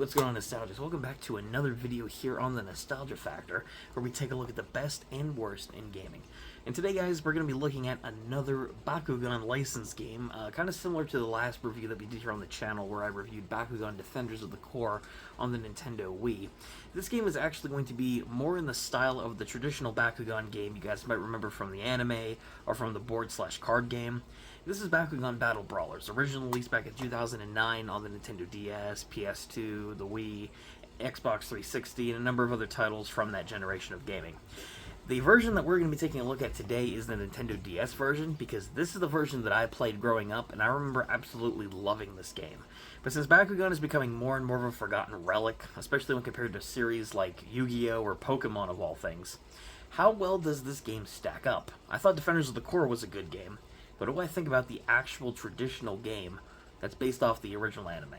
What's going on, Nostalgics? Welcome back to another video here on the Nostalgia Factor, where we take a look at the best and worst in gaming. And today, guys, we're going to be looking at another Bakugan licensed game, kind of similar to the last review that we did here on the channel, where I reviewed Bakugan Defenders of the Core on the Nintendo Wii. This game is actually going to be more in the style of the traditional Bakugan game you guys might remember from the anime or from the board/card game. This is Bakugan Battle Brawlers, originally released back in 2009 on the Nintendo DS, PS2, the Wii, Xbox 360, and a number of other titles from that generation of gaming. The version that we're going to be taking a look at today is the Nintendo DS version, because this is the version that I played growing up, and I remember absolutely loving this game. But since Bakugan is becoming more and more of a forgotten relic, especially when compared to series like Yu-Gi-Oh! Or Pokemon of all things, how well does this game stack up? I thought Defenders of the Core was a good game, but what do I think about the actual traditional game that's based off the original anime?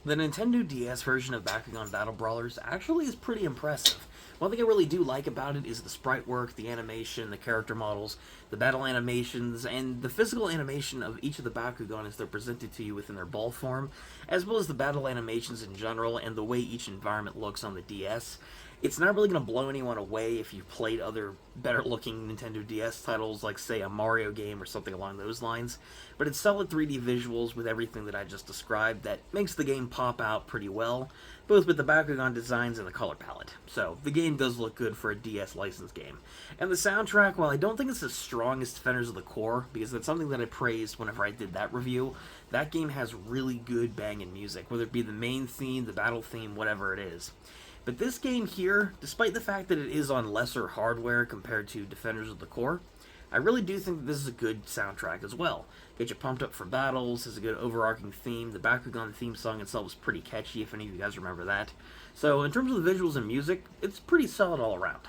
The Nintendo DS version of Bakugan Battle Brawlers actually is pretty impressive. One thing I really do like about it is the sprite work, the animation, the character models, the battle animations, and the physical animation of each of the Bakugan as they're presented to you within their ball form, as well as the battle animations in general and the way each environment looks on the DS. It's not really going to blow anyone away if you've played other better-looking Nintendo DS titles, like, say, a Mario game or something along those lines, but it's solid 3D visuals with everything that I just described that makes the game pop out pretty well, both with the Bakugan designs and the color palette. So, the game does look good for a DS licensed game. And the soundtrack, while I don't think it's as strong as Defenders of the Core, because that's something that I praised whenever I did that review, that game has really good banging music, whether it be the main theme, the battle theme, whatever it is. But this game here, despite the fact that it is on lesser hardware compared to Defenders of the Core, I really do think that this is a good soundtrack as well. Get you pumped up for battles, has a good overarching theme. The Bakugan theme song itself is pretty catchy, if any of you guys remember that. So in terms of the visuals and music, it's pretty solid all around.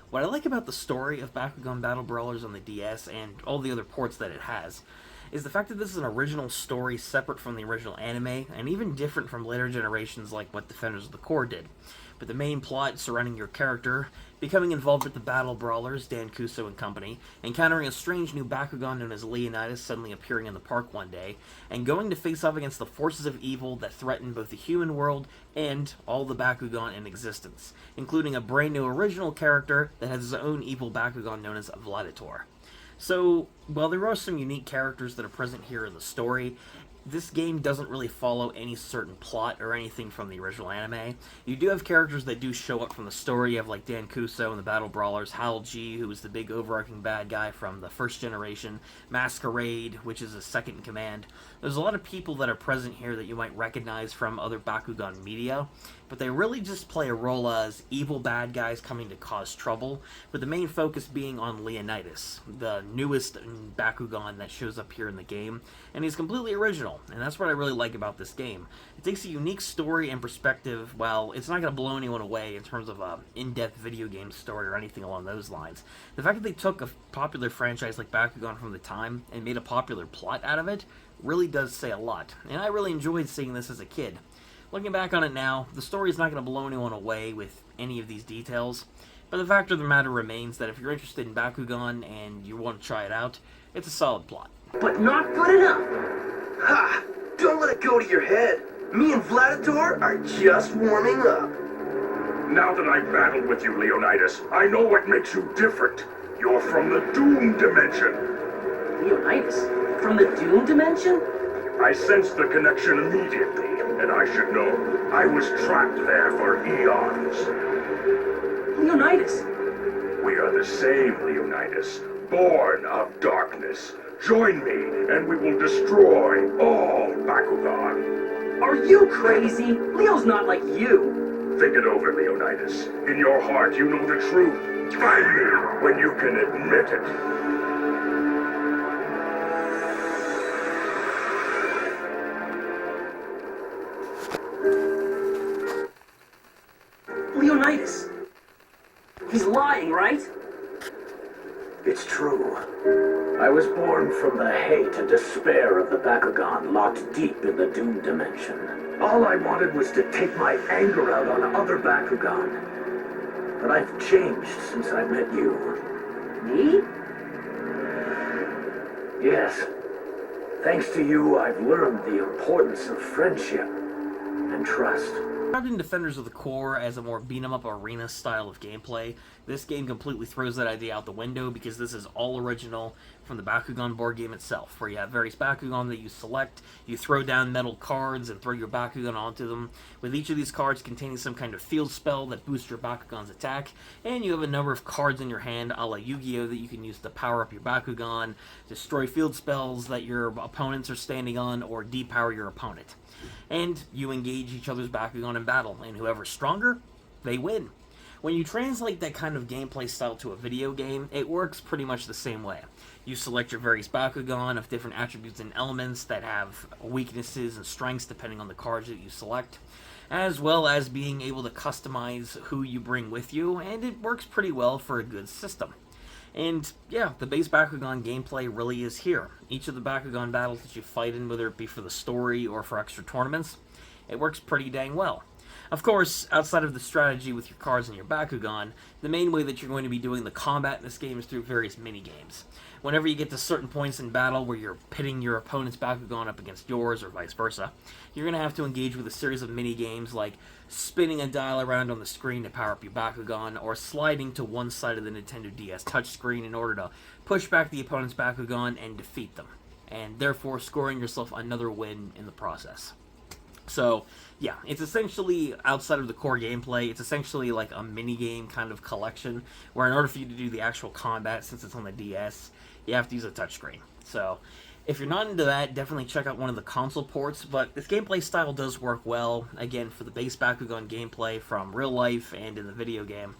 What I like about the story of Bakugan Battle Brawlers on the DS and all the other ports that it has is the fact that this is an original story separate from the original anime and even different from later generations like what Defenders of the Core did. But the main plot surrounding your character becoming involved with the Battle Brawlers, Dan Kuso and company, encountering a strange new Bakugan known as Leonidas suddenly appearing in the park one day, and going to face off against the forces of evil that threaten both the human world and all the Bakugan in existence, including a brand new original character that has his own evil Bakugan known as Vladitor. So, while there are some unique characters that are present here in the story, this game doesn't really follow any certain plot or anything from the original anime. You do have characters that do show up from the story. You have like Dan Kuso and the Battle Brawlers, Hal G, who is the big overarching bad guy from the first generation, Masquerade, which is a second in command. There's a lot of people that are present here that you might recognize from other Bakugan media, but they really just play a role as evil bad guys coming to cause trouble, with the main focus being on Leonidas, the newest Bakugan that shows up here in the game, and he's completely original, and that's what I really like about this game. It takes a unique story and perspective. While it's not going to blow anyone away in terms of an in-depth video game story or anything along those lines. The fact that they took a popular franchise like Bakugan from the time and made a popular plot out of it really does say a lot, and I really enjoyed seeing this as a kid. Looking back on it now, the story is not going to blow anyone away with any of these details, but the fact of the matter remains that if you're interested in Bakugan and you want to try it out, it's a solid plot. But not good enough! Ha! Don't let it go to your head! Me and Vladidor are just warming up. Now that I've battled with you, Leonidas, I know what makes you different. You're from the Doom Dimension. Leonidas? From the Doom Dimension? I sensed the connection immediately, and I should know I was trapped there for eons. Leonidas! We are the same, Leonidas, born of darkness. Join me, and we will destroy all Bakugan. Are you crazy? Leo's not like you. Think it over, Leonidas. In your heart, you know the truth. Find me when you can admit it. Leonidas! He's lying, right? It's true. I was born from the hate and despair of the Bakugan locked deep in the Doom Dimension. All I wanted was to take my anger out on other Bakugan. But I've changed since I met you. Me? Yes. Thanks to you, I've learned the importance of friendship and trust. Describing Defenders of the Core as a more beat-em-up arena style of gameplay, this game completely throws that idea out the window because this is all original from the Bakugan board game itself, where you have various Bakugan that you select, you throw down metal cards and throw your Bakugan onto them, with each of these cards containing some kind of field spell that boosts your Bakugan's attack, and you have a number of cards in your hand a la Yu-Gi-Oh! That you can use to power up your Bakugan, destroy field spells that your opponents are standing on, or depower your opponent. And you engage each other's Bakugan in battle, and whoever's stronger, they win. When you translate that kind of gameplay style to a video game, it works pretty much the same way. You select your various Bakugan of different attributes and elements that have weaknesses and strengths depending on the cards that you select, as well as being able to customize who you bring with you, and it works pretty well for a good system. And yeah, the base Bakugan gameplay really is here. Each of the Bakugan battles that you fight in, whether it be for the story or for extra tournaments, it works pretty dang well. Of course, outside of the strategy with your cards and your Bakugan, the main way that you're going to be doing the combat in this game is through various mini-games. Whenever you get to certain points in battle where you're pitting your opponent's Bakugan up against yours or vice versa, you're going to have to engage with a series of mini-games like spinning a dial around on the screen to power up your Bakugan, or sliding to one side of the Nintendo DS touchscreen in order to push back the opponent's Bakugan and defeat them, and therefore scoring yourself another win in the process. So, yeah, it's essentially, outside of the core gameplay, it's essentially like a mini-game kind of collection, where in order for you to do the actual combat, since it's on the DS, you have to use a touchscreen. So, if you're not into that, definitely check out one of the console ports, but this gameplay style does work well, again, for the base Bakugan gameplay from real life and in the video game,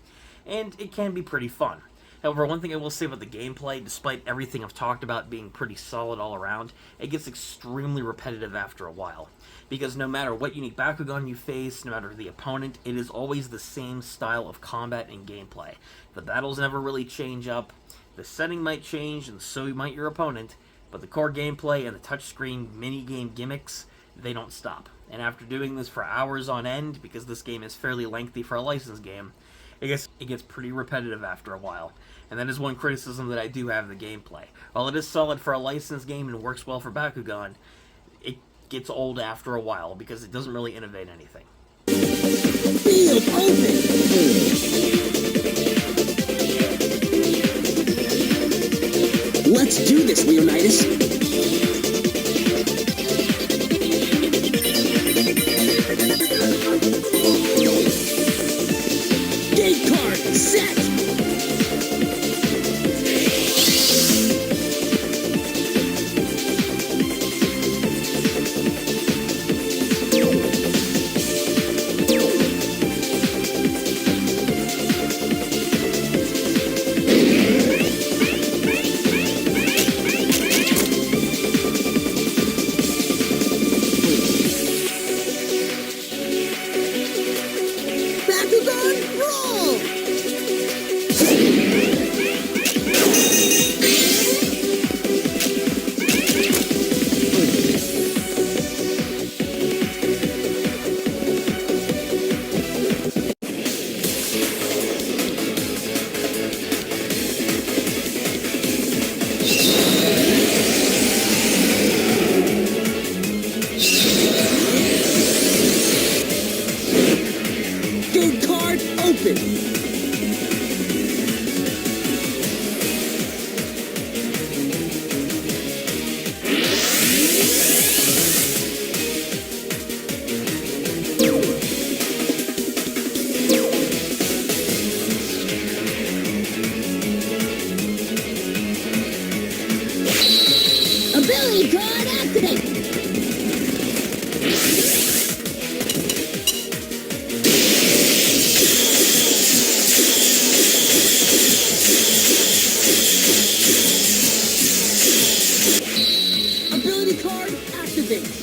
and it can be pretty fun. However, one thing I will say about the gameplay, despite everything I've talked about being pretty solid all around, it gets extremely repetitive after a while. Because no matter what unique Bakugan you face, no matter the opponent, it is always the same style of combat and gameplay. The battles never really change up, the setting might change, and so might your opponent, but the core gameplay and the touchscreen mini-game gimmicks, they don't stop. And after doing this for hours on end, because this game is fairly lengthy for a licensed game, it gets pretty repetitive after a while. And that is one criticism that I do have of the gameplay. While it is solid for a licensed game and works well for Bakugan, it gets old after a while because it doesn't really innovate anything. Field open! Let's do this, Leonidas! Gate card, set! Third card open. Ability card activate. Ability card activates.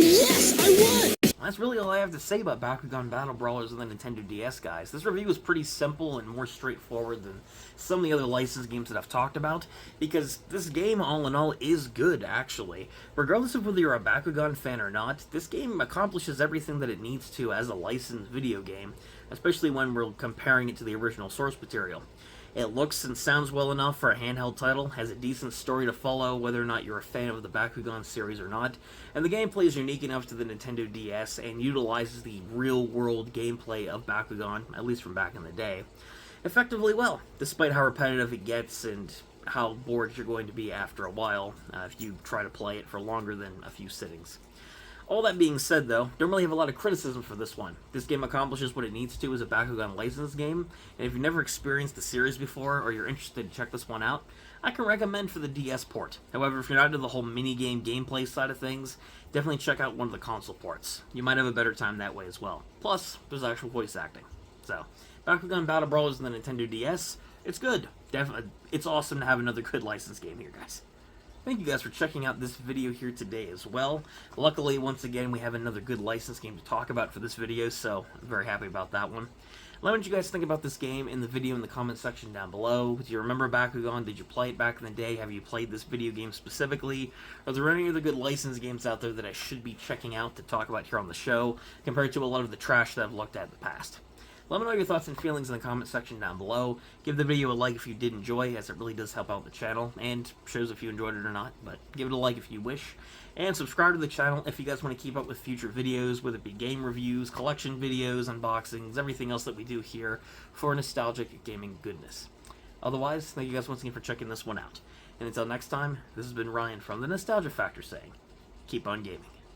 Yes, I won! That's really all I have to say about Bakugan Battle Brawlers on the Nintendo DS, guys. This review is pretty simple and more straightforward than some of the other licensed games that I've talked about, because this game, all in all, is good, actually. Regardless of whether you're a Bakugan fan or not, this game accomplishes everything that it needs to as a licensed video game, especially when we're comparing it to the original source material. It looks and sounds well enough for a handheld title, has a decent story to follow whether or not you're a fan of the Bakugan series or not, and the gameplay is unique enough to the Nintendo DS and utilizes the real-world gameplay of Bakugan, at least from back in the day, effectively well, despite how repetitive it gets and how bored you're going to be after a while if you try to play it for longer than a few sittings. All that being said, though, don't really have a lot of criticism for this one. This game accomplishes what it needs to as a Bakugan licensed game, and if you've never experienced the series before or you're interested to check this one out, I can recommend for the DS port. However, if you're not into the whole minigame gameplay side of things, definitely check out one of the console ports. You might have a better time that way as well. Plus, there's actual voice acting. So, Bakugan Battle Brawlers on the Nintendo DS, it's good. Definitely, it's awesome to have another good licensed game here, guys. Thank you guys for checking out this video here today as well. Luckily, once again, we have another good licensed game to talk about for this video, so I'm very happy about that one. Let me know what you guys think about this game in the video in the comment section down below. Do you remember Bakugan? Did you play it back in the day? Have you played this video game specifically? Are there any other good licensed games out there that I should be checking out to talk about here on the show, compared to a lot of the trash that I've looked at in the past? Let me know your thoughts and feelings in the comment section down below. Give the video a like if you did enjoy, as it really does help out the channel, and shows if you enjoyed it or not, but give it a like if you wish. And subscribe to the channel if you guys want to keep up with future videos, whether it be game reviews, collection videos, unboxings, everything else that we do here for nostalgic gaming goodness. Otherwise, thank you guys once again for checking this one out. And until next time, this has been Ryan from The Nostalgia Factor saying, keep on gaming.